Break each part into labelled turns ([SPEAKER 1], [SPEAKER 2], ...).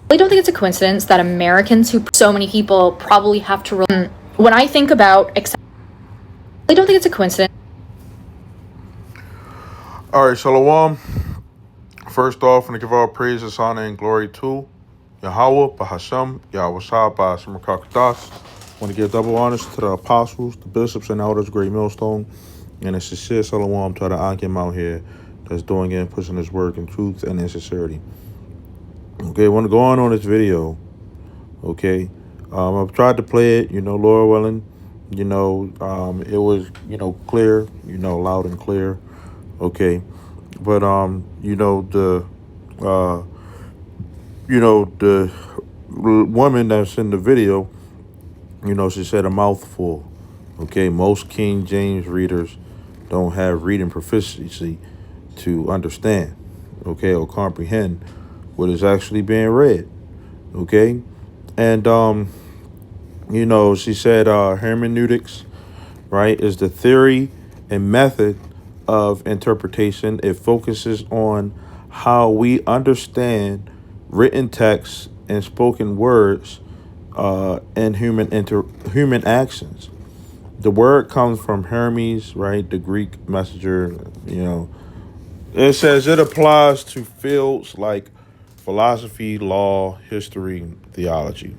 [SPEAKER 1] I don't think it's a coincidence that Americans who so many people probably have to when I think about I don't think it's a coincidence.
[SPEAKER 2] All right, Shalom. First off, I'm going to give all praises, honor, and glory to Yahweh, Bahasham, Yahweh Shah, Bahasham Kakdas. I want to give double honors to the apostles, the bishops, and elders, Great Millstone, and a sincere Shalom to the Akim out here that's doing it and pushing his work in truth and in sincerity. Okay, I want to go on this video. Okay, I've tried to play it, Lord willing, it was, clear, loud and clear. Okay, but uh, the woman that's in the video, she said a mouthful. Okay, most King James readers don't have reading proficiency to understand, okay, or comprehend what is actually being read. Okay, and she said hermeneutics, right, is the theory and method of interpretation. It focuses on how we understand written texts and spoken words and human actions. The word comes from Hermes, right, the Greek messenger. It says it applies to fields like philosophy, law, history, theology.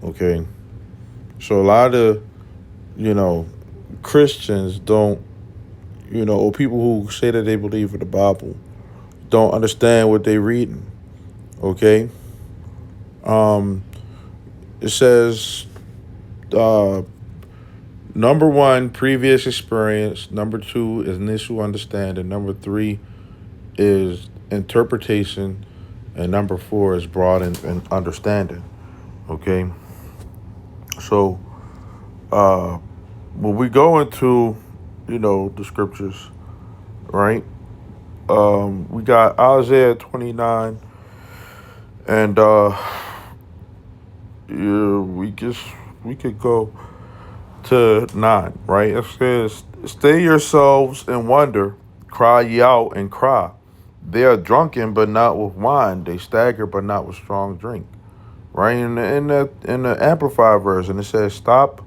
[SPEAKER 2] Okay, so a lot of Christians don't, or people who say that they believe in the Bible don't understand what they're reading. Okay, it says number one, previous experience. Number two is initial understanding. Number three is interpretation, and number four is broad and understanding. Okay, so when we go into the scriptures, right? We got Isaiah 29, and yeah, we could go to 9, right? It says, "Stay yourselves and wonder, cry ye out and cry. They are drunken, but not with wine. They stagger, but not with strong drink." Right? In the Amplified version, it says, "Stop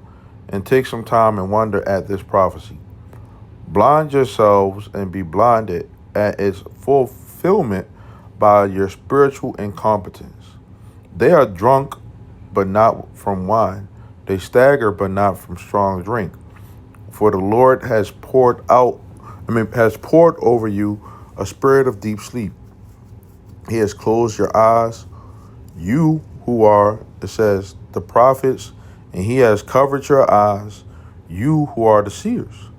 [SPEAKER 2] and take some time and wonder at this prophecy. Blind yourselves and be blinded at its fulfillment by your spiritual incompetence. They are drunk, but not from wine. They stagger, but not from strong drink. For the Lord has has poured over you a spirit of deep sleep. He has closed your eyes, you who are," it says, "the prophets, and he has covered your eyes, you who are the seers."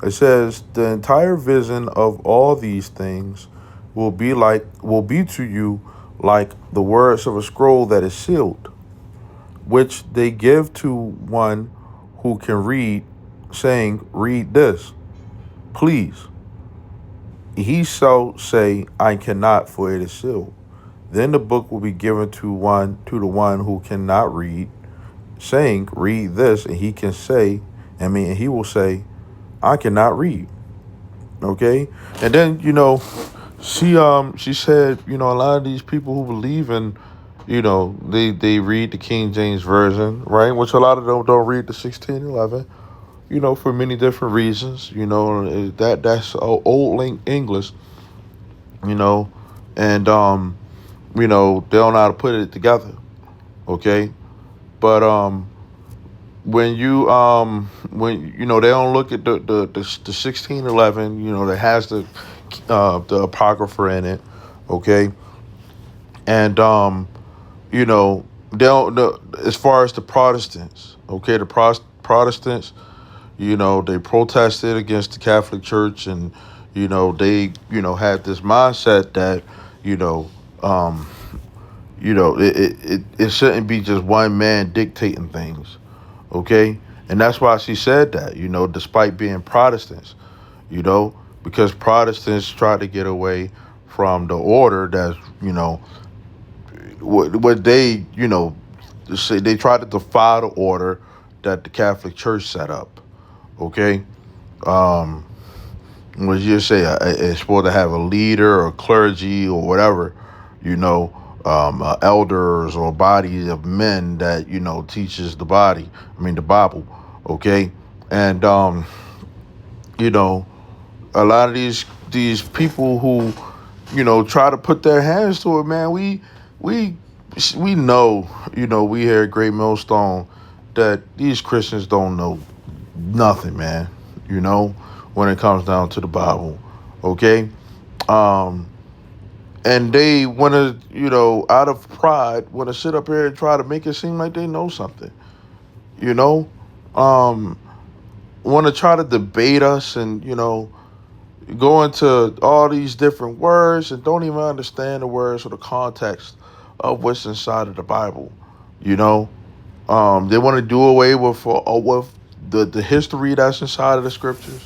[SPEAKER 2] It says, "The entire vision of all these things will be to you like the words of a scroll that is sealed, which they give to one who can read, saying, 'Read this, please.' He shall say, 'I cannot, for it is sealed.' Then the book will be given to the one who cannot read, saying, 'Read this,' and and he will say, 'I cannot read.'" Okay? And then, she said, a lot of these people who believe in, they read the King James Version, right? Which a lot of them don't read the 1611, for many different reasons. That's old English, you know, and they don't know how to put it together. Okay? But when they don't look at the 1611, that has the apocrypha in it. Okay? And they don't as far as the Protestants, okay, the Protestants, they protested against the Catholic Church, and they had this mindset that um it shouldn't be just one man dictating things. Okay? And that's why she said that, despite being Protestants, you know, because Protestants try to get away from the order that's, what they, say they try to defy the order that the Catholic Church set up. Okay? Um, what you say, it's supposed to have a leader or clergy or whatever, you know, elders or body of men that teaches the Bible. Okay, and you know a lot of these people who try to put their hands to it, man. We we know, we here at Great Millstone, that these Christians don't know nothing, man. You know, when it comes down to the Bible, okay. Um, and they want to, out of pride, want to sit up here and try to make it seem like they know something. You know, um, want to try to debate us and go into all these different words and don't even understand the words or the context of what's inside of the Bible. You know, they want to do away with the history that's inside of the scriptures.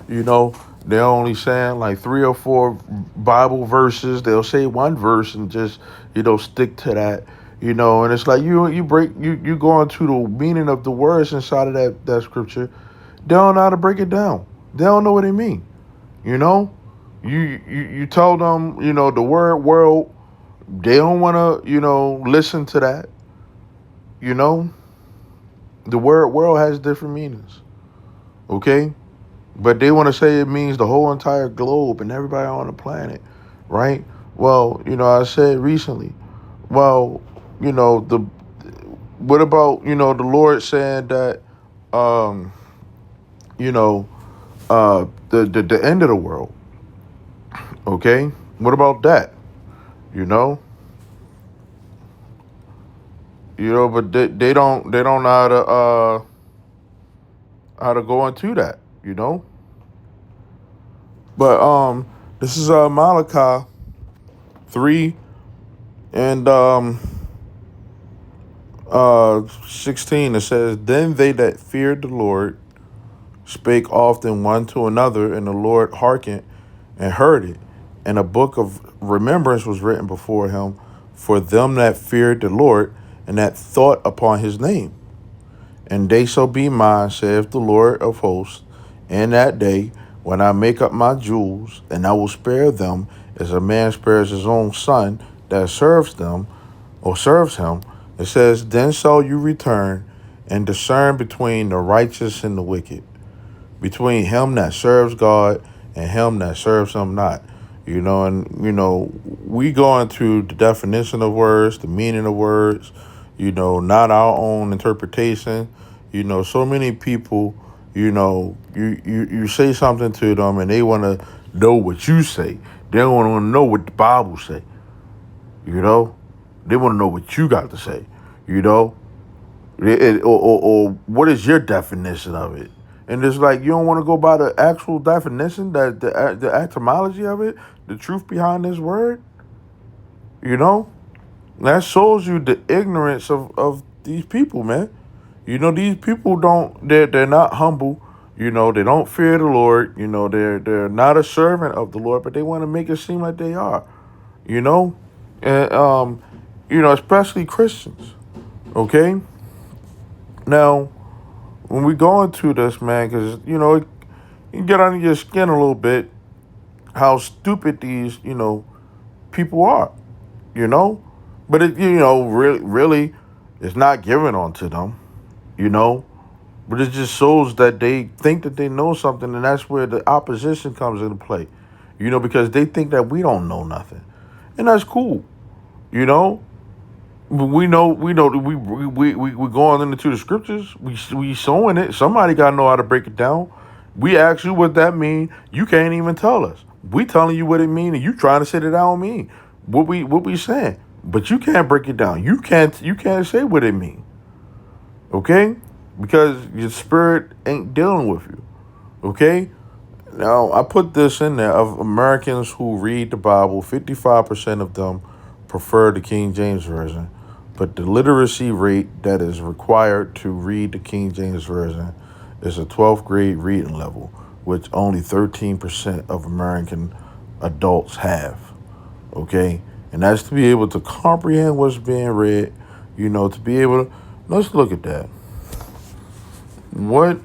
[SPEAKER 2] You know, they're only saying like 3 or 4 Bible verses. They'll say one verse and just stick to that. And it's like you go into the meaning of the words inside of that scripture. They don't know how to break it down. They don't know what they mean. You know, you tell them the word world. They don't want to listen to that. You know, the word world has different meanings. Okay, but they want to say it means the whole entire globe and everybody on the planet, right? Well, I said recently. Well, the what about the Lord saying that um you know the end of the world? Okay, what about that? You know, but they don't know how to go into that. But this is Malachi 3 and 16. It says, "Then they that feared the Lord spake often one to another, and the Lord hearkened and heard it. And a book of remembrance was written before him for them that feared the Lord and that thought upon his name. And they shall be mine, saith the Lord of hosts, in that day when I make up my jewels, and I will spare them as a man spares his own son that serves them or serves him." It says, "Then shall you return and discern between the righteous and the wicked, between him that serves God and him that serves him not." We go into the definition of words, the meaning of words, not our own interpretation. So many people, you say something to them and they want to know what you say. They don't want to know what the Bible say. They want to know what you got to say. You know, or what is your definition of it? And it's like you don't want to go by the actual definition, that the etymology of it, the truth behind this word. That shows you the ignorance of these people, man. These people they're not humble. They don't fear the Lord. They're not a servant of the Lord, but they want to make it seem like they are. You know, and especially Christians. Okay, now when we go into this, man, because you get under your skin a little bit how stupid these people are. You know, but it really it's not given onto them. You know, but it just shows that they think that they know something, and that's where the opposition comes into play. Because they think that we don't know nothing, and that's cool. You know, but we know that we going into the scriptures. We showing it. Somebody got to know how to break it down. We ask you what that mean. You can't even tell us. We telling you what it mean, and you trying to say that I don't mean what we saying. But you can't break it down. You can't say what it mean. Okay, because your spirit ain't dealing with you. Okay. Now, I put this in there of Americans who read the Bible, 55% of them prefer the King James Version. But the literacy rate that is required to read the King James Version is a 12th grade reading level, which only 13% of American adults have. Okay? And that's to be able to comprehend what's being read, to be able to. Let's look at that. What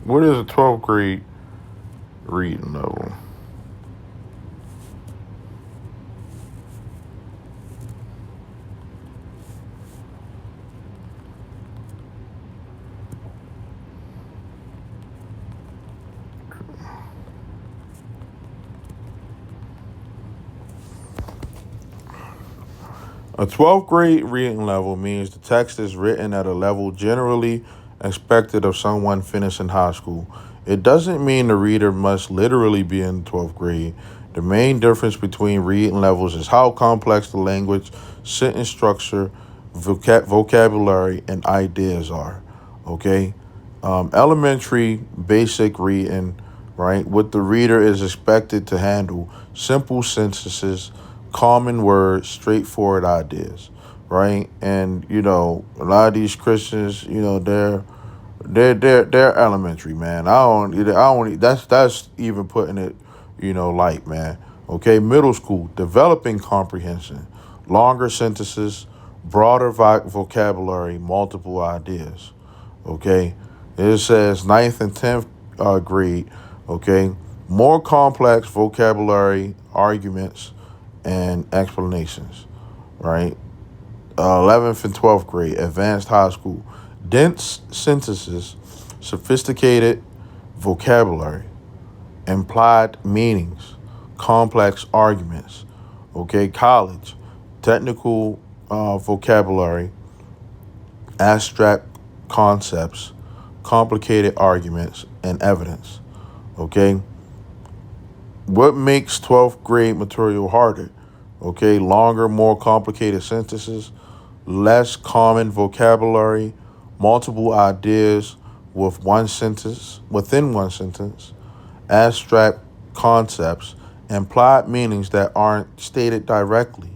[SPEAKER 2] What is a 12th grade reading level? A 12th grade reading level means the text is written at a level generally expected of someone finishing high school. It doesn't mean the reader must literally be in 12th grade. The main difference between reading levels is how complex the language, sentence structure, vocabulary, and ideas are. Okay? Elementary, basic reading, right? What the reader is expected to handle simple sentences, common words, straightforward ideas, right? And a lot of these Christians, they're elementary, man. That's even putting it, light, man. Okay, middle school, developing comprehension, longer sentences, broader vocabulary, multiple ideas. Okay, it says ninth and 10th grade. Okay, more complex vocabulary, arguments, and explanations. Right, 11th and 12th grade, advanced high school, dense sentences, sophisticated vocabulary, implied meanings, complex arguments. Okay, college, technical vocabulary, abstract concepts, complicated arguments, and evidence. Okay, what makes 12th grade material harder? Okay, longer, more complicated sentences, less common vocabulary, multiple ideas within one sentence, abstract concepts, implied meanings that aren't stated directly,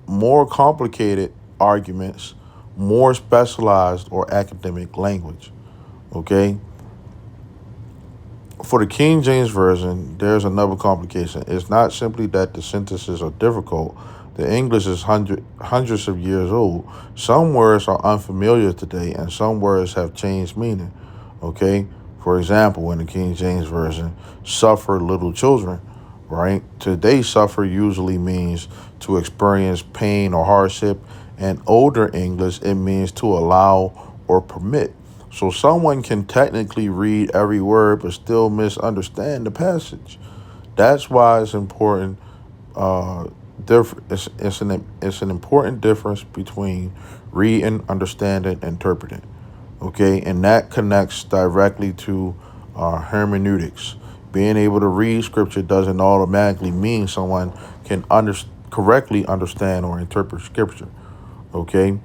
[SPEAKER 2] more complicated arguments, more specialized or academic language. Okay? For the King James Version, there's another complication. It's not simply that the sentences are difficult. The English is hundreds of years old. Some words are unfamiliar today, and some words have changed meaning. Okay? For example, in the King James Version, suffer little children, right? Today, suffer usually means to experience pain or hardship. In older English, it means to allow or permit. So someone can technically read every word but still misunderstand the passage. That's why it's important. It's an important difference between reading, understanding, interpreting. Okay, and that connects directly to hermeneutics. Being able to read scripture doesn't automatically mean someone can correctly understand or interpret scripture. Okay,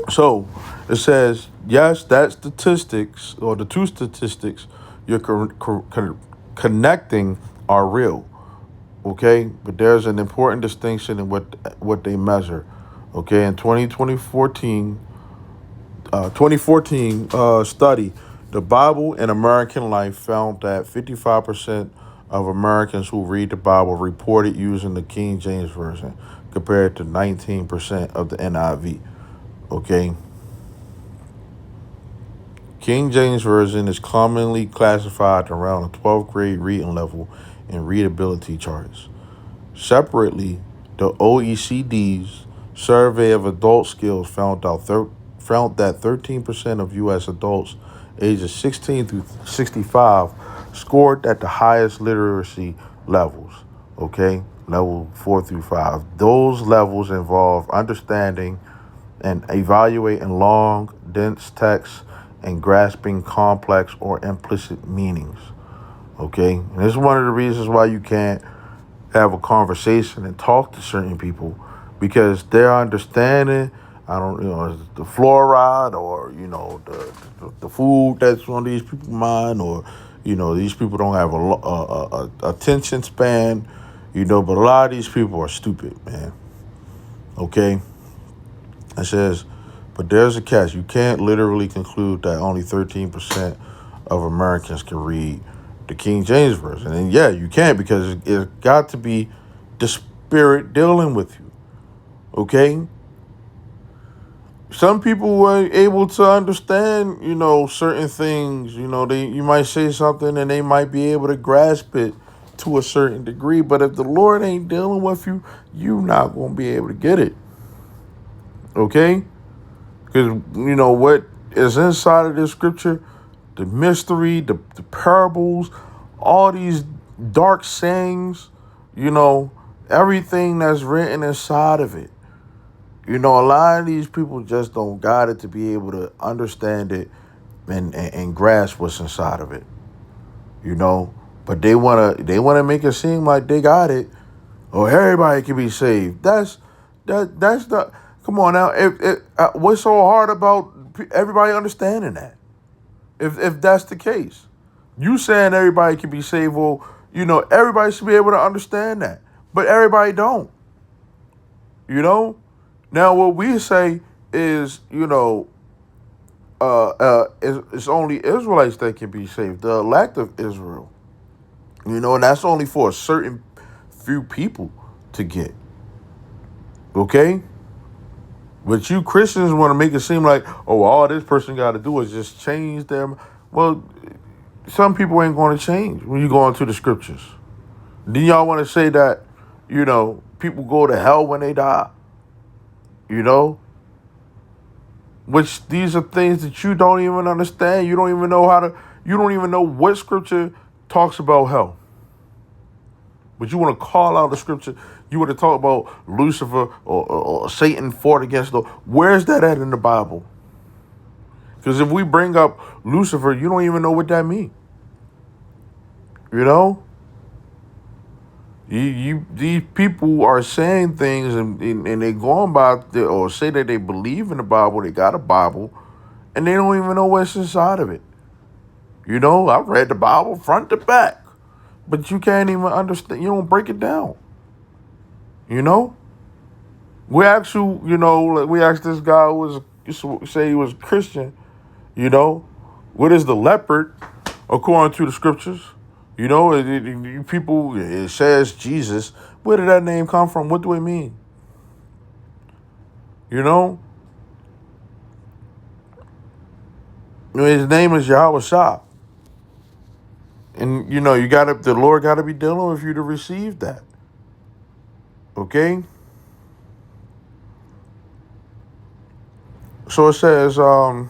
[SPEAKER 2] so it says, yes, that statistics or the two statistics you're connecting are real. Okay, but there's an important distinction in what they measure. Okay, in 2014 study, the Bible in American Life found that 55% of Americans who read the Bible reported using the King James Version compared to 19% of the NIV. Okay. King James Version is commonly classified around a 12th grade reading level in readability charts. Separately, the OECD's survey of adult skills found that 13% of U.S. adults ages 16 through 65 scored at the highest literacy levels. Okay, level 4 through 5. Those levels involve understanding and evaluating long, dense texts and grasping complex or implicit meanings. Okay, and this is one of the reasons why you can't have a conversation and talk to certain people because their understanding, I don't, the fluoride or the food that's on these people's mind, or these people don't have a attention span, but a lot of these people are stupid, man. Okay, it says, but there's a catch. You can't literally conclude that only 13% of Americans can read the King James Version. And yeah, you can, because it's got to be the Spirit dealing with you. Okay? Some people were able to understand, certain things. You might say something and they might be able to grasp it to a certain degree. But if the Lord ain't dealing with you, you not gonna be able to get it. Okay? Because what is inside of this scripture, the mystery, the parables, all these dark sayings, everything that's written inside of it. A lot of these people just don't got it to be able to understand it and grasp what's inside of it. But they wanna make it seem like they got it. Oh, everybody can be saved. That's the come on now. What's so hard about everybody understanding that? If that's the case, you saying everybody can be saved. Well, everybody should be able to understand that, but everybody don't. Now what we say is, it's only Israelites that can be saved, the elect of Israel. And that's only for a certain few people to get. Okay? But you Christians want to make it seem like, oh, all this person got to do is just change them. Well, some people ain't going to change when you go into the scriptures. Then y'all want to say that, people go to hell when they die, which these are things that you don't even understand. You don't even know what scripture talks about hell. But you want to call out the scripture. You want to talk about Lucifer or Satan fought against the. Where's that at in the Bible? Because if we bring up Lucifer, you don't even know what that means. These people are saying things and they going by or say that they believe in the Bible. They got a Bible, and they don't even know what's inside of it. I've read the Bible front to back, but you can't even understand. You don't break it down. We asked we asked this guy who say he was Christian. What is the leopard according to the scriptures? People, it says Jesus. Where did that name come from? What do it mean? His name is Yahweh Shah. And, the Lord got to be dealing with you to receive that. Okay? So it says, a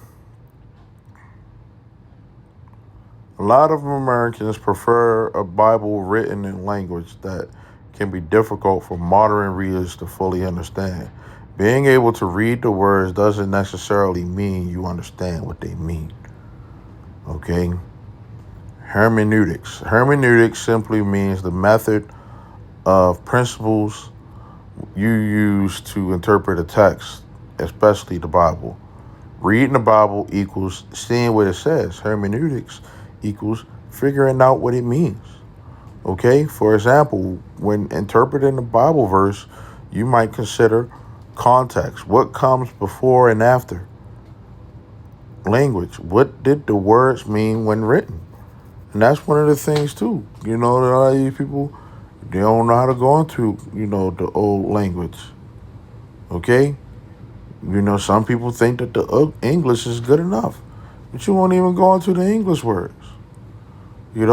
[SPEAKER 2] lot of Americans prefer a Bible written in language that can be difficult for modern readers to fully understand. Being able to read the words doesn't necessarily mean you understand what they mean. Okay? Hermeneutics. Hermeneutics simply means the method of principles you use to interpret a text, especially the Bible. Reading the Bible equals seeing what it says. Hermeneutics equals figuring out what it means. Okay? For example, when interpreting a Bible verse, you might consider context. What comes before and after? Language. What did the words mean when written? And that's one of the things too. A lot of these people, they don't know how to go into, the old language. Okay? Some people think that the English is good enough. But you won't even go into the English words. We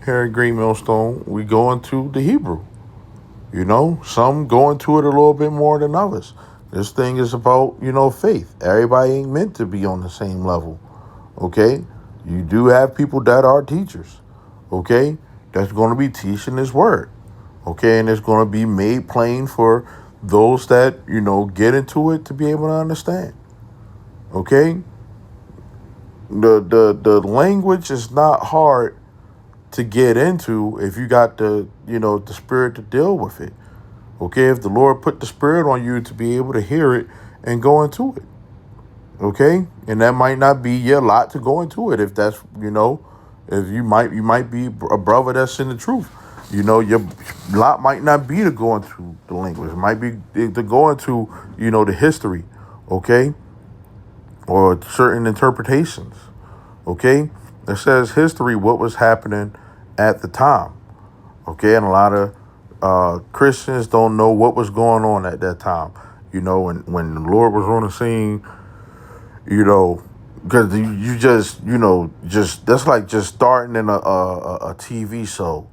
[SPEAKER 2] here at Great Millstone, we go into the Hebrew. Some go into it a little bit more than others. This thing is about, faith. Everybody ain't meant to be on the same level. Okay? You do have people that are teachers. Okay? That's going to be teaching this word. Okay? And it's going to be made plain for those that, get into it to be able to understand. Okay? The language is not hard to get into if you got the spirit to deal with it. Okay, if the Lord put the spirit on you to be able to hear it and go into it. Okay, and that might not be your lot to go into it if that's if you might be a brother that's in the truth. Your lot might not be to go into the language. It might be to go into the history. Okay, or certain interpretations. Okay, it says history, what was happening at the time. Okay, and a lot of Christians don't know what was going on at that time. You know, when the Lord was on the scene, you know, because you just, you know, just that's like just starting in a TV show.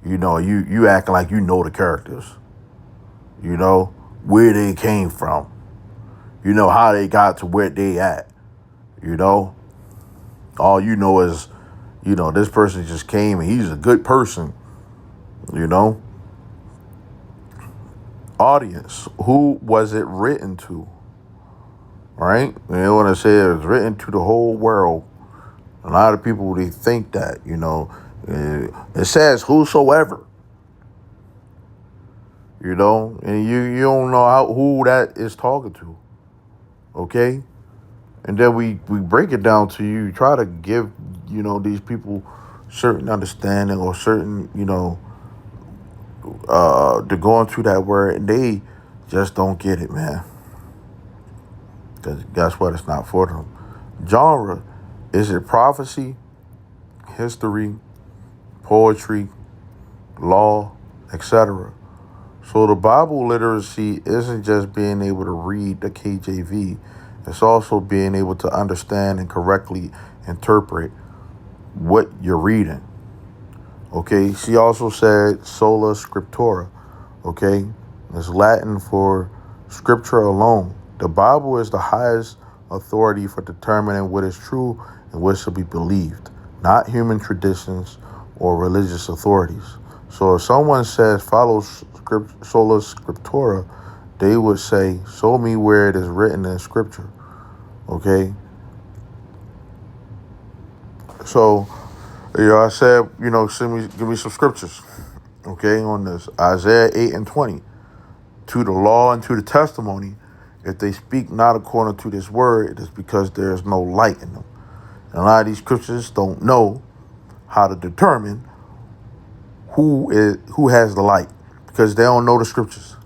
[SPEAKER 2] You know, you acting like you know the characters. You know where they came from. You know how they got to where they at. You know, all you know is, you know, this person just came and he's a good person. You know, audience, who was it written to? Right? You know what I say? It was written to the whole world. A lot of people, they think that, you know, it says whosoever, you know, and you don't know who that is talking to. Okay? And then we break it down to you, try to give, you know, these people certain understanding or certain, you know, they're going through that word and they just don't get it, man. Because guess what? It's not for them. Genre, is it prophecy, history, poetry, law, etc.? So the Bible literacy isn't just being able to read the KJV. It's also being able to understand and correctly interpret what you're reading. Okay, she also said sola scriptura. Okay, it's Latin for scripture alone. The Bible is the highest authority for determining what is true and what should be believed, not human traditions or religious authorities. So if someone says follow sola scriptura, they would say, show me where it is written in scripture. Okay? So, you know, I said, you know, give me some scriptures. Okay, on this. Isaiah 8:20. To the law and to the testimony, if they speak not according to this word, it is because there is no light in them. And a lot of these Christians don't know how to determine who has the light because they don't know the scriptures.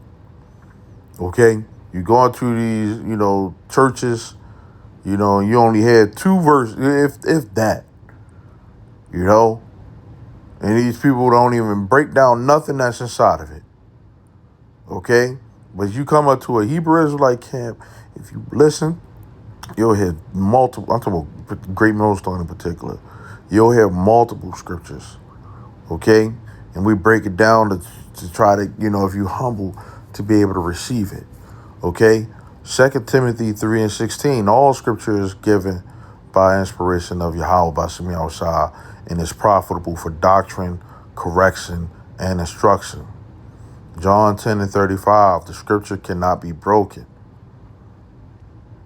[SPEAKER 2] Okay, you go into these, you know, churches, you know, and you only had two verses, if that, you know, and these people don't even break down nothing that's inside of it. Okay, but you come up to a Hebrew Israelite camp, if you listen, you'll hear multiple. I'm talking about Great Millstone in particular. You'll hear multiple scriptures. Okay, and we break it down to try to, you know, if you humble, to be able to receive it. Okay, 2 Timothy 3:16. All scripture is given by inspiration of Yahweh Bashim Yahushua and is profitable for doctrine, correction, and instruction. John 10:35. The scripture cannot be broken.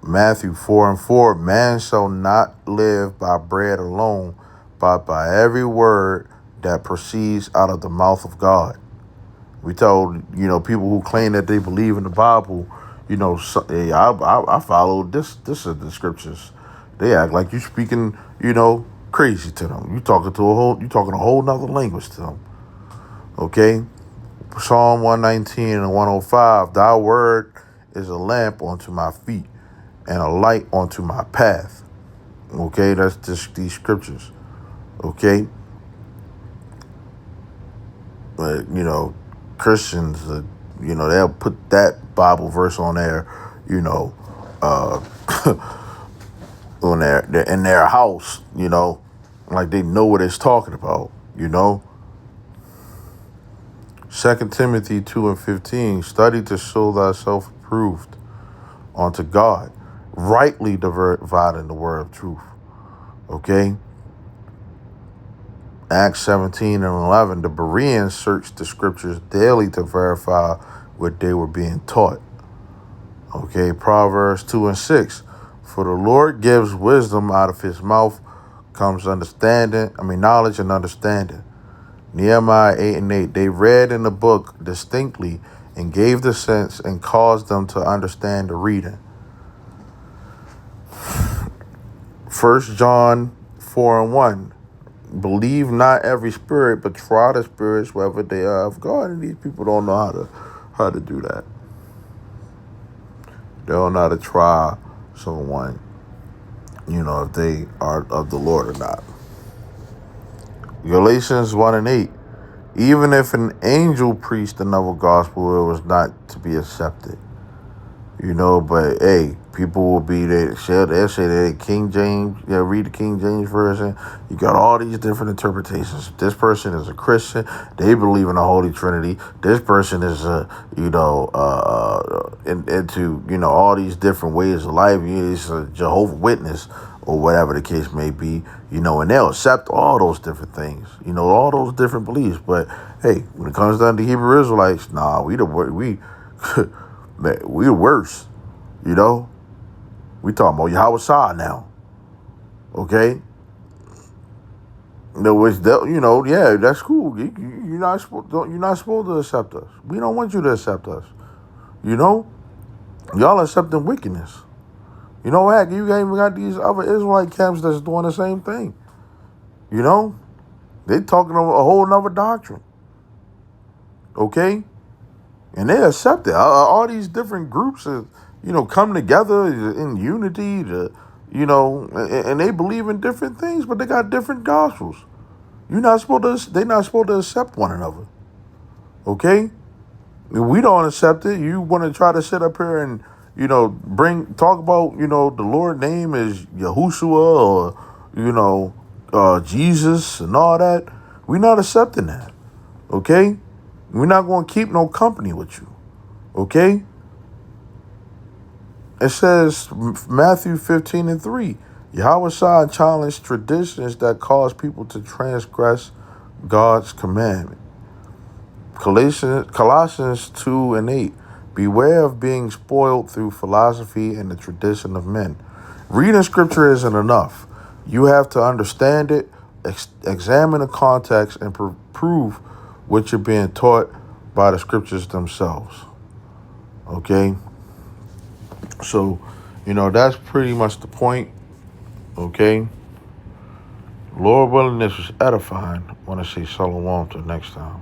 [SPEAKER 2] Matthew 4:4. Man shall not live by bread alone, but by every word that proceeds out of the mouth of God. We told, you know, people who claim that they believe in the Bible, you know, hey, I follow this is the scriptures. They act like you speaking, you know, crazy to them. You talking a whole nother language to them. Okay? Psalm 119 and 105, thy word is a lamp unto my feet and a light unto my path. Okay, that's just these scriptures. Okay? But, you know, Christians, you know, they'll put that Bible verse on there, you know, on in their house, you know, like they know what it's talking about, you know. 2 Timothy 2:15, study to show thyself approved unto God, rightly dividing the word of truth. Okay? Acts 17:11, the Bereans searched the scriptures daily to verify what they were being taught. Okay, Proverbs 2:6, for the Lord gives wisdom, out of his mouth comes knowledge and understanding. Nehemiah 8:8, they read in the book distinctly and gave the sense and caused them to understand the reading. 1 John 4:1, believe not every spirit, but try the spirits whether they are of God. And these people don't know how to do that. They don't know how to try someone, you know, if they are of the Lord or not. Galatians 1:8, even if an angel preached another gospel, it was not to be accepted. But hey, people will be there. They'll say that King James, read the King James version. You got all these different interpretations. This person is a Christian. They believe in the Holy Trinity. This person is into all these different ways of life. He's a Jehovah's Witness or whatever the case may be. And they'll accept all those different things. All those different beliefs. But hey, when it comes down to Hebrew Israelites, nah, we we the worst, We talking about Yahweh Shah now, okay? Yeah, that's cool. You're not supposed to accept us. We don't want you to accept us. Y'all accepting wickedness. Heck, you even got these other Israelite camps that's doing the same thing. They talking of a whole nother doctrine, okay? And they accept it. All these different groups, come together in unity, and they believe in different things, but they got different gospels. They're not supposed to accept one another. Okay? We don't accept it. You want to try to sit up here and, talk about, the Lord's name is Yahushua or, Jesus and all that. We're not accepting that. Okay? We're not going to keep no company with you. Okay? It says, Matthew 15:3, Yahweh Shah challenged traditions that cause people to transgress God's commandment. Colossians 2:8, beware of being spoiled through philosophy and the tradition of men. Reading scripture isn't enough. You have to understand it, examine the context, and prove what you're being taught by the scriptures themselves. Okay? So, that's pretty much the point. Okay? Lord willing, this was edifying. I want to say shalom till next time.